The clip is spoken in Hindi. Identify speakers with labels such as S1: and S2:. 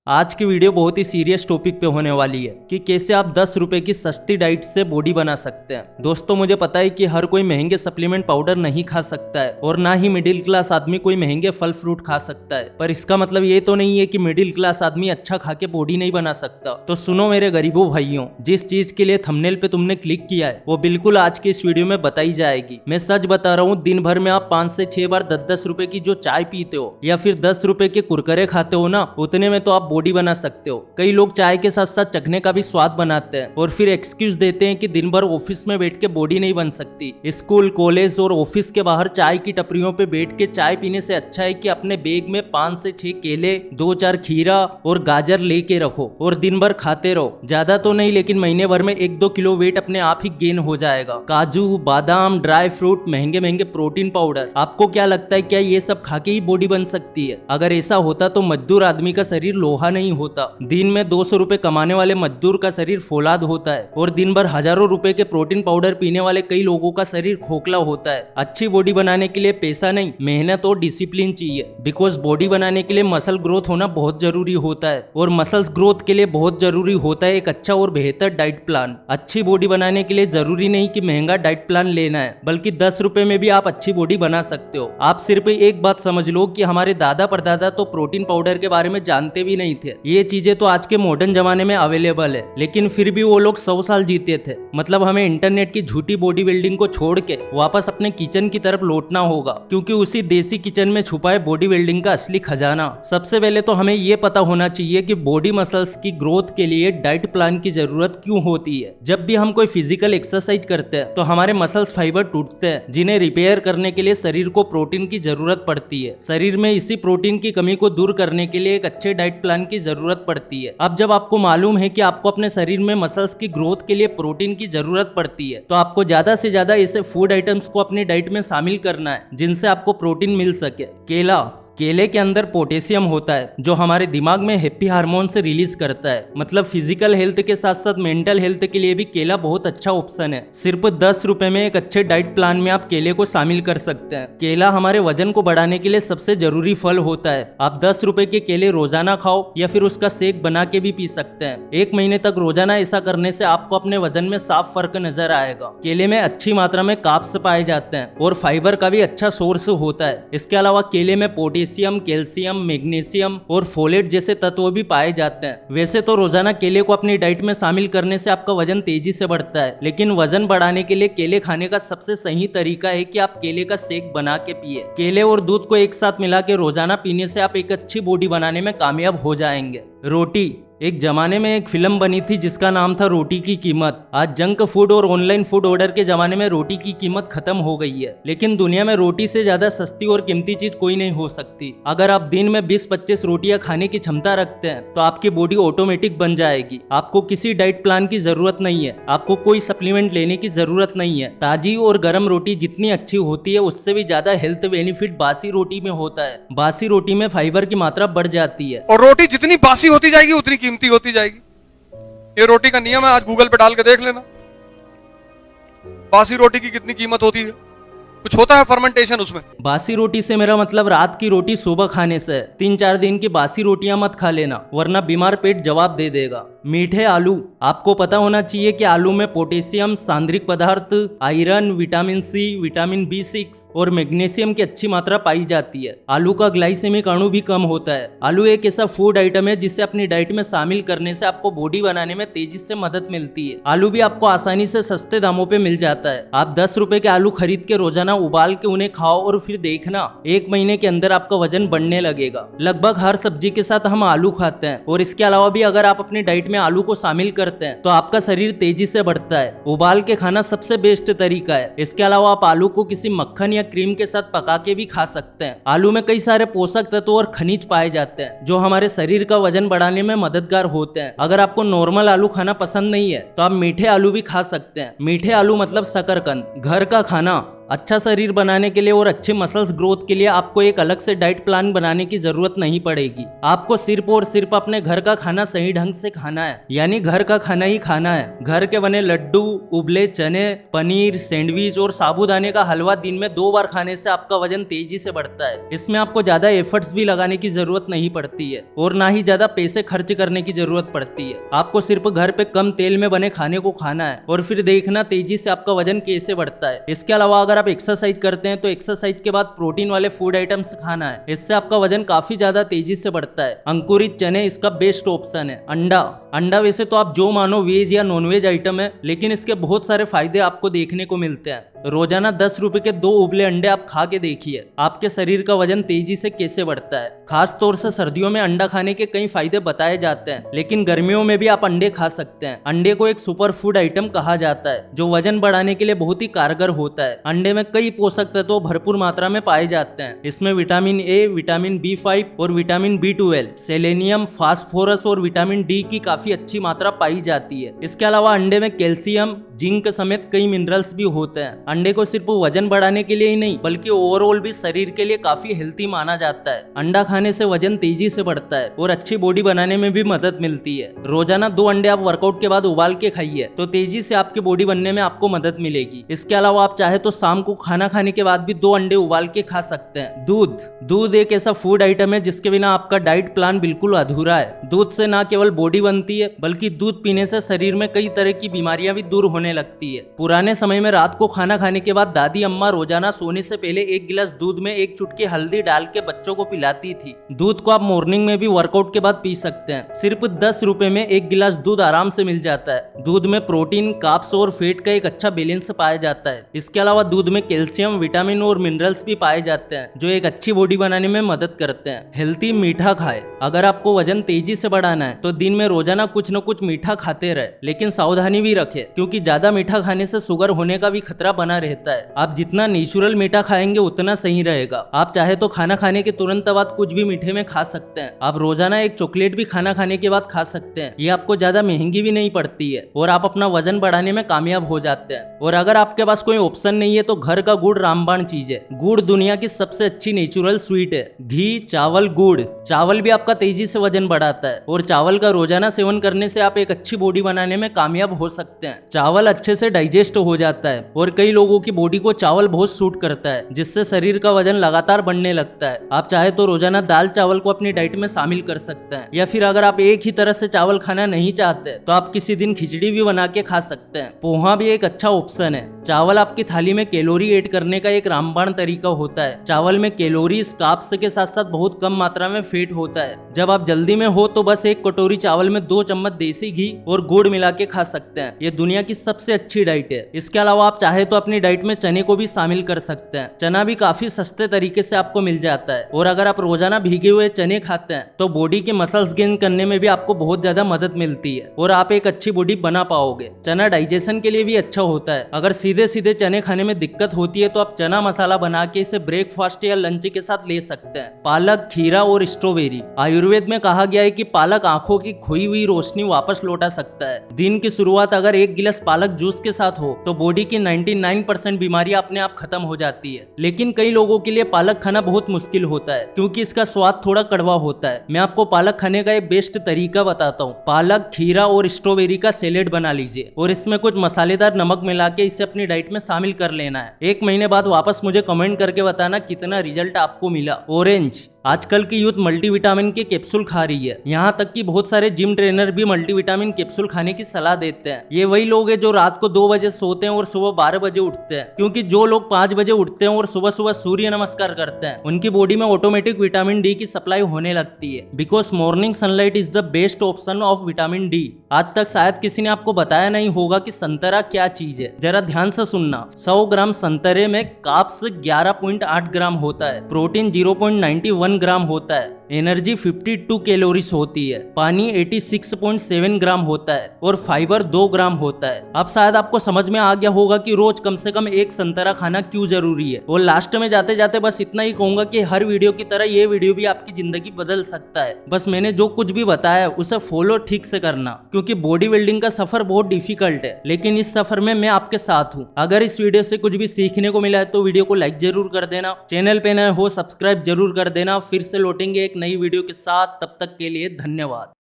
S1: आज की वीडियो बहुत ही सीरियस टॉपिक पे होने वाली है कि कैसे आप 10 रुपए की सस्ती डाइट से बॉडी बना सकते हैं। दोस्तों मुझे पता है कि हर कोई महंगे सप्लीमेंट पाउडर नहीं खा सकता है और ना ही मिडिल क्लास आदमी कोई महंगे फल फ्रूट खा सकता है, पर इसका मतलब ये तो नहीं है कि मिडिल क्लास आदमी अच्छा खा के बॉडी नहीं बना सकता। तो सुनो मेरे गरीबों भाइयों, जिस चीज के लिए थंबनेल पे तुमने क्लिक किया है वो बिल्कुल आज की इस वीडियो में बताई जाएगी। मैं सच बता रहा हूँ, दिन भर में आप 5 से 6 बार 10-10 रुपए की जो चाय पीते हो या फिर 10 रुपए के कुरकुरे खाते हो ना, उतने में तो आप बॉडी बना सकते हो। कई लोग चाय के साथ साथ चखने का भी स्वाद बनाते हैं और फिर एक्सक्यूज देते हैं कि दिन भर ऑफिस में बैठ के बॉडी नहीं बन सकती। स्कूल, कॉलेज और ऑफिस के बाहर चाय की टपरियों पे बैठ के चाय पीने से अच्छा है कि अपने बैग में 5 से 6 केले, 2-4 खीरा और गाजर लेके रखो और दिन भर खाते रहो। ज्यादा तो नहीं, लेकिन महीने भर में 1-2 किलो वेट अपने आप ही गेन हो जाएगा। काजू, बादाम, ड्राई फ्रूट, महंगे महंगे प्रोटीन पाउडर, आपको क्या लगता है क्या ये सब खा के ही बॉडी बन सकती है? अगर ऐसा होता तो मजदूर आदमी का शरीर लोहा नहीं होता। दिन में 200 रुपए कमाने वाले मजदूर का शरीर फौलाद होता है और दिन भर हजारों रुपए के प्रोटीन पाउडर पीने वाले कई लोगों का शरीर खोखला होता है। अच्छी बॉडी बनाने के लिए पैसा नहीं, मेहनत और डिसिप्लिन चाहिए। बिकॉज बॉडी बनाने के लिए मसल ग्रोथ होना बहुत जरूरी होता है और मसल्स ग्रोथ के लिए बहुत जरूरी होता है एक अच्छा और बेहतर डाइट प्लान। अच्छी बॉडी बनाने के लिए जरूरी नहीं कि महंगा डाइट प्लान लेना है, बल्कि 10 रुपए में भी आप अच्छी बॉडी बना सकते हो। आप सिर्फ एक बात समझ लो कि हमारे दादा परदादा तो प्रोटीन पाउडर के बारे में जानते भी नहीं थे। ये चीजें तो आज के मॉडर्न जमाने में अवेलेबल है, लेकिन फिर भी वो लोग 100 साल जीते थे। मतलब हमें इंटरनेट की झूठी बॉडी बिल्डिंग को छोड़ के वापस अपने किचन की तरफ लौटना होगा, क्योंकि उसी देसी किचन में छुपा है बॉडी बिल्डिंग का असली खजाना। सबसे पहले तो हमें ये पता होना चाहिए कि बॉडी मसल्स की ग्रोथ के लिए डाइट प्लान की जरूरत क्यों होती है। जब भी हम कोई फिजिकल एक्सरसाइज करते हैं तो हमारे मसल्स फाइबर टूटते हैं, जिन्हें रिपेयर करने के लिए शरीर को प्रोटीन की जरूरत पड़ती है। शरीर में इसी प्रोटीन की कमी को दूर करने के लिए एक अच्छे डाइट प्लान की जरूरत पड़ती है। अब जब आपको मालूम है कि आपको अपने शरीर में मसल्स की ग्रोथ के लिए प्रोटीन की जरूरत पड़ती है, तो आपको ज्यादा से ज्यादा ऐसे फूड आइटम्स को अपनी डाइट में शामिल करना है जिनसे आपको प्रोटीन मिल सके। केले के अंदर पोटेशियम होता है जो हमारे दिमाग में हैप्पी हार्मोन से रिलीज करता है। मतलब फिजिकल हेल्थ के साथ साथ मेंटल हेल्थ के लिए भी केला बहुत अच्छा ऑप्शन है। सिर्फ 10 रुपए में एक अच्छे डाइट प्लान में आप केले को शामिल कर सकते हैं। केला हमारे वजन को बढ़ाने के लिए सबसे जरूरी फल होता है। आप 10 रुपए के केले रोजाना खाओ या फिर उसका शेक बना के भी पी सकते हैं। 1 महीने तक रोजाना ऐसा करने से आपको अपने वजन में साफ फर्क नजर आएगा। केले में अच्छी मात्रा में कार्ब्स पाए जाते हैं और फाइबर का भी अच्छा सोर्स होता है। इसके अलावा केले में पोटेशियम, कैल्शियम, मैग्नीशियम और फोलेट जैसे तत्व भी पाए जाते हैं। वैसे तो रोजाना केले को अपनी डाइट में शामिल करने से आपका वजन तेजी से बढ़ता है, लेकिन वजन बढ़ाने के लिए केले खाने का सबसे सही तरीका है कि आप केले का शेक बना के पिए। केले और दूध को एक साथ मिला के रोजाना पीने से आप एक अच्छी बॉडी बनाने में कामयाब हो जाएंगे। रोटी, एक जमाने में एक फिल्म बनी थी जिसका नाम था रोटी की कीमत। आज जंक फूड और ऑनलाइन फूड ऑर्डर के जमाने में रोटी की कीमत खत्म हो गई है, लेकिन दुनिया में रोटी से ज्यादा सस्ती और कीमती चीज कोई नहीं हो सकती। अगर आप दिन में 20-25 रोटियां खाने की क्षमता रखते हैं तो आपकी बॉडी ऑटोमेटिक बन जाएगी। आपको किसी डाइट प्लान की जरूरत नहीं है, आपको कोई सप्लीमेंट लेने की जरूरत नहीं है। ताजी और गर्म रोटी जितनी अच्छी होती है उससे भी ज्यादा हेल्थ बेनिफिट बासी रोटी में होता है। बासी रोटी में फाइबर की मात्रा बढ़ जाती है
S2: और रोटी जितनी बासी होती जाएगी उतनी कीमती होती जाएगी। ये रोटी का नियम है, आज गूगल पे डाल के देख लेना बासी रोटी की कितनी कीमत होती है। कुछ होता है फर्मेंटेशन उसमें।
S1: बासी रोटी से मेरा मतलब रात की रोटी सुबह खाने से। 3-4 दिन की बासी रोटियां मत खा लेना, वरना बीमार पेट जवाब दे देगा। मीठे आलू, आपको पता होना चाहिए कि आलू में पोटेशियम, सांद्रिक पदार्थ, iron, vitamin C, vitamin B6 और मैग्नीशियम की अच्छी मात्रा पाई जाती है। आलू का ग्लाइसेमिक अणु भी कम होता है। आलू एक ऐसा फूड आइटम है जिसे अपनी डाइट में शामिल करने से आपको बॉडी बनाने में तेजी से मदद मिलती है। आलू भी आपको आसानी से सस्ते दामों पे मिल जाता है। आप 10 रुपए के आलू खरीद के रोजाना उबाल के उन्हें खाओ और फिर देखना 1 महीने के अंदर आपका वजन बढ़ने लगेगा। लगभग हर सब्जी के साथ हम आलू खाते हैं और इसके अलावा भी अगर आप अपनी डाइट में आलू को शामिल करते हैं तो आपका शरीर तेजी से बढ़ता है। उबाल के खाना सबसे बेस्ट तरीका है। इसके अलावा आप आलू को किसी मक्खन या क्रीम के साथ पका के भी खा सकते हैं। आलू में कई सारे पोषक तत्व और खनिज पाए जाते हैं जो हमारे शरीर का वजन बढ़ाने में मददगार होते हैं। अगर आपको नॉर्मल आलू खाना पसंद नहीं है तो आप मीठे आलू भी खा सकते हैं। मीठे आलू मतलब शकरकंद। घर का खाना अच्छा शरीर बनाने के लिए और अच्छे मसल्स ग्रोथ के लिए आपको एक अलग से डाइट प्लान बनाने की जरूरत नहीं पड़ेगी। आपको सिर्फ और सिर्फ अपने घर का खाना सही ढंग से खाना है, यानी घर का खाना ही खाना है। घर के बने लड्डू, उबले चने, पनीर, सैंडविच और साबूदाने का हलवा दिन में 2 बार खाने से आपका वजन तेजी से बढ़ता है। इसमें आपको ज्यादा एफर्ट्स भी लगाने की जरूरत नहीं पड़ती है और ना ही ज्यादा पैसे खर्च करने की जरूरत पड़ती है। आपको सिर्फ घर पे कम तेल में बने खाने को खाना है और फिर देखना तेजी से आपका वजन कैसे बढ़ता है। इसके अलावा अगर आप एक्सरसाइज करते हैं तो एक्सरसाइज के बाद प्रोटीन वाले फूड आइटम्स खाना है, इससे आपका वजन काफी ज्यादा तेजी से बढ़ता है। अंकुरित चने इसका बेस्ट ऑप्शन है। अंडा वैसे तो आप जो मानो वेज या नॉन वेज आइटम है, लेकिन इसके बहुत सारे फायदे आपको देखने को मिलते हैं। रोजाना 10 रुपए के 2 उबले अंडे आप खा के देखिए आपके शरीर का वजन तेजी से कैसे बढ़ता है। खास तौर से सर्दियों में अंडा खाने के कई फायदे बताए जाते हैं, लेकिन गर्मियों में भी आप अंडे खा सकते हैं। अंडे को एक सुपर फूड आइटम कहा जाता है जो वजन बढ़ाने के लिए बहुत ही कारगर होता है। अंडे में कई पोषक तत्व भरपूर मात्रा में पाए जाते हैं। इसमें विटामिन ए, विटामिन B5 और विटामिन B12, सेलेनियम, फास्फोरस और विटामिन डी की काफी अच्छी मात्रा पाई जाती है। इसके अलावा अंडे में कैल्शियम, जिंक समेत कई मिनरल्स भी होते हैं। अंडे को सिर्फ वजन बढ़ाने के लिए ही नहीं बल्कि ओवरऑल भी शरीर के लिए काफी हेल्थी माना जाता है। अंडा खाने से वजन तेजी से बढ़ता है और अच्छी बॉडी बनाने में भी मदद मिलती है। रोजाना 2 अंडे आप वर्कआउट के बाद उबाल के खाइए तो तेजी से आपकी बॉडी बनने में आपको मदद मिलेगी। इसके अलावा आप चाहे तो शाम को खाना खाने के बाद भी 2 अंडे उबाल के खा सकते हैं। दूध एक ऐसा फूड आइटम है जिसके बिना आपका डाइट प्लान बिल्कुल अधूरा है। दूध से ना केवल बॉडी बनती है बल्कि दूध पीने से शरीर में कई तरह की बीमारियां भी दूर होने लगती है। पुराने समय में रात को खाना खाने के बाद दादी अम्मा रोजाना सोने से पहले 1 गिलास दूध में 1 चुटकी हल्दी डाल के बच्चों को पिलाती थी। दूध को आप मॉर्निंग में भी वर्कआउट के बाद पी सकते हैं। सिर्फ 10 रुपए में 1 गिलास दूध आराम से मिल जाता है। दूध में प्रोटीन, कार्ब्स और फैट का एक अच्छा बैलेंस पाया जाता है। इसके अलावा दूध में कैल्शियम, विटामिन और मिनरल्स भी पाए जाते हैं जो एक अच्छी बॉडी बनाने में मदद करते हैं। हेल्थी मीठा खाए। अगर आपको वजन तेजी से बढ़ाना है तो दिन में रोजाना कुछ न कुछ मीठा खाते रहे, लेकिन सावधानी भी रखें क्योंकि ज्यादा मीठा खाने से शुगर होने का भी खतरा बना रहता है। आप जितना नेचुरल मीठा खाएंगे उतना सही रहेगा। आप चाहे तो खाना खाने के तुरंत बाद कुछ भी मीठे में खा सकते हैं। आप रोजाना एक चॉकलेट भी खाना खाने के बाद खा सकते हैं। ये आपको ज्यादा महंगी भी नहीं पड़ती है और आप अपना वजन बढ़ाने में कामयाब हो जाते हैं। और अगर आपके पास कोई ऑप्शन नहीं है तो घर का गुड़ रामबाण चीज है। गुड़ दुनिया की सबसे अच्छी नेचुरल स्वीट है। घी, चावल, गुड़। चावल भी आपका तेजी से वजन बढ़ाता है और चावल का रोजाना सेवन करने से आप एक अच्छी बॉडी बनाने में कामयाब हो सकते हैं। चावल अच्छे से डाइजेस्ट हो जाता है और कई लोगों की बॉडी को चावल बहुत सूट करता है जिससे शरीर का वजन लगातार बढ़ने लगता है। आप चाहे तो रोजाना दाल चावल को अपनी डाइट में शामिल कर सकते हैं, या फिर अगर आप एक ही तरह से चावल खाना नहीं चाहते तो आप किसी दिन खिचड़ी भी बना के खा सकते हैं। पोहा भी एक अच्छा ऑप्शन है। चावल आपकी थाली में कैलोरी ऐड करने का एक रामबाण तरीका होता है। चावल में कैलोरीज, कार्ब्स के साथ साथ बहुत कम मात्रा में फैट होता है। जब आप जल्दी में हो तो बस 1 कटोरी चावल में 2 चम्मच देसी घी और गुड़ मिला के खा सकते हैं। ये दुनिया की सबसे अच्छी डाइट है। इसके अलावा आप चाहे तो अपनी डाइट में चने को भी शामिल कर सकते हैं। चना भी काफी सस्ते तरीके से आपको मिल जाता है और अगर आप रोजाना भीगे हुए चने खाते हैं तो बॉडी के मसल्स गेन करने में भी आपको बहुत ज्यादा मदद मिलती है और आप एक अच्छी बॉडी बना पाओगे। चना डाइजेशन के लिए भी अच्छा होता है। अगर सीधे सीधे चने खाने में दिक्कत होती है तो आप चना मसाला बना के इसे ब्रेकफास्ट या लंच के साथ ले सकते हैं। पालक, खीरा और स्ट्रॉबेरी। आयुर्वेद में कहा गया है कि पालक आंखों की खोई हुई रोशनी वापस लौटा सकता है। दिन की शुरुआत अगर 1 गिलास पालक जूस के साथ हो तो बॉडी की 99% बीमारियां अपने आप खत्म हो जाती है। लेकिन कई लोगों के लिए पालक खाना बहुत मुश्किल होता है क्योंकि इसका स्वाद थोड़ा कड़वा होता है। मैं आपको पालक खाने का एक बेस्ट तरीका बताता हूँ। पालक, खीरा और स्ट्रॉबेरी का सैलेड बना लीजिए और इसमें कुछ मसालेदार नमक मिला के इसे अपनी डाइट में शामिल कर लेना है। 1 महीने बाद वापस मुझे कमेंट करके बताना कितना रिजल्ट आपको मिला। ऑरेंज। आजकल की यूथ मल्टीविटामिन के कैप्सूल खा रही है। यहाँ तक कि बहुत सारे जिम ट्रेनर भी मल्टीविटामिन कैप्सूल खाने की सलाह देते हैं। ये वही लोग हैं जो रात को 2 बजे सोते हैं और सुबह 12 बजे उठते हैं, क्योंकि जो लोग 5 बजे उठते हैं और सुबह सुबह सूर्य नमस्कार करते हैं उनकी बॉडी में ऑटोमेटिक विटामिन डी की सप्लाई होने लगती है। Because morning sunlight is the best option of vitamin D. आज तक शायद किसी ने आपको बताया नहीं होगा कि संतरा क्या चीज है। जरा ध्यान से सुनना। 100 ग्राम संतरे में कार्ब्स 11.8 ग्राम होता है, प्रोटीन 0.91 1 ग्राम होता है, एनर्जी 52 कैलोरीज होती है, पानी 86.7 ग्राम होता है और फाइबर 2 ग्राम होता है। अब शायद आपको समझ में आ गया होगा कि रोज कम से कम 1 संतरा खाना क्यों जरूरी है। और लास्ट में जाते जाते बस इतना ही कहूंगा कि हर वीडियो की तरह ये वीडियो भी आपकी जिंदगी बदल सकता है। बस मैंने जो कुछ भी बताया उसे फॉलो ठीक से करना, क्योंकि बॉडी बिल्डिंग का सफर बहुत डिफिकल्ट है, लेकिन इस सफर में मैं आपके साथ हूँ। अगर इस वीडियो से कुछ भी सीखने को मिला है तो वीडियो को लाइक जरूर कर देना, चैनल पे नए हो सब्सक्राइब जरूर कर देना। फिर से लौटेंगे एक नई वीडियो के साथ, तब तक के लिए धन्यवाद।